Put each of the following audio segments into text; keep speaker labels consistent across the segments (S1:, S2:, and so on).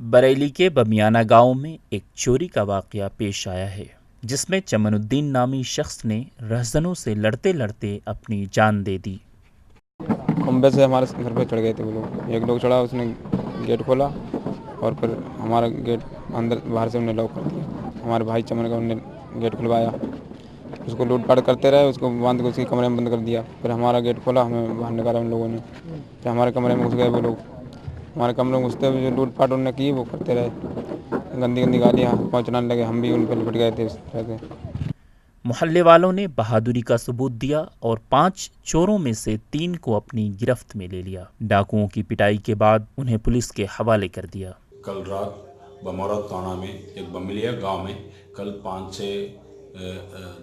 S1: बरेली के बमियाना गांव में एक चोरी का वाकया पेश आया है, जिसमें चमनुद्दीन नामी शख्स ने रहजनों से लड़ते लड़ते अपनी जान दे दी।
S2: खंबे से हमारे घर पे चढ़ गए थे वो लोग। एक लोग चढ़ा, उसने गेट खोला और फिर हमारा गेट अंदर बाहर से उन्हें लॉक कर दिया। हमारे भाई चमन का उन्होंने गेट खुलवाया, उसको लूटपाट करते रहे, उसको बांध के उसके कमरे में बंद कर दिया। फिर हमारा गेट खोला, हमें बाहर निकाला उन लोगों ने। फिर हमारे कमरे में घुस गए वो लोग। हमारे कमरे में घुसते हुए जो लूटपाट उन्होंने की वो करते रहे, गंदी गंदी गालियाँ पहुँचने लगे। हम भी उन पर लिपट गए थे इस तरह से।
S1: मोहल्ले वालों ने बहादुरी का सबूत दिया और 5 चोरों में से 3 को अपनी गिरफ्त में ले लिया। डाकुओं की पिटाई के बाद उन्हें पुलिस के हवाले कर दिया।
S3: कल रात बमौरा थाना में एक बमिलिया गांव में कल 5-6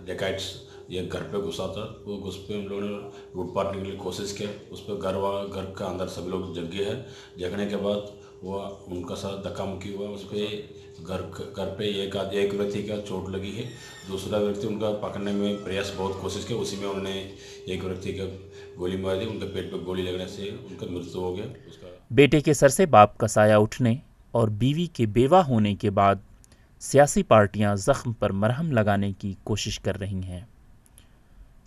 S3: डकैट्स ये घर पे घुसा था। वो घुस पे उन लोगों ने लूटपाट करने की कोशिश की। उस पर घर का अंदर सभी लोग जग गए हैं। जगने के बाद वो उनका साथ धक्का मुक्की हुआ। उस पर घर पे एक व्यक्ति का चोट लगी है। दूसरा व्यक्ति उनका पकड़ने में प्रयास बहुत कोशिश की, उसी में उन्होंने एक व्यक्ति का गोली मार दी। उनके पेट पर गोली लगने से उनका मृत्यु हो गया। उसका
S1: बेटे के सर से बाप का साया उठने और बीवी के बेवा होने के बाद सियासी पार्टियां जख्म पर मरहम लगाने की कोशिश कर रही हैं।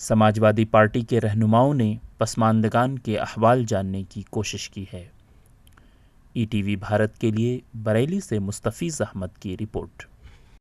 S1: समाजवादी पार्टी के रहनुमाओं ने पसमानदगान के अहवाल जानने की कोशिश की है। ईटीवी भारत के लिए बरेली से मुस्तफ़ीज़ अहमद की रिपोर्ट।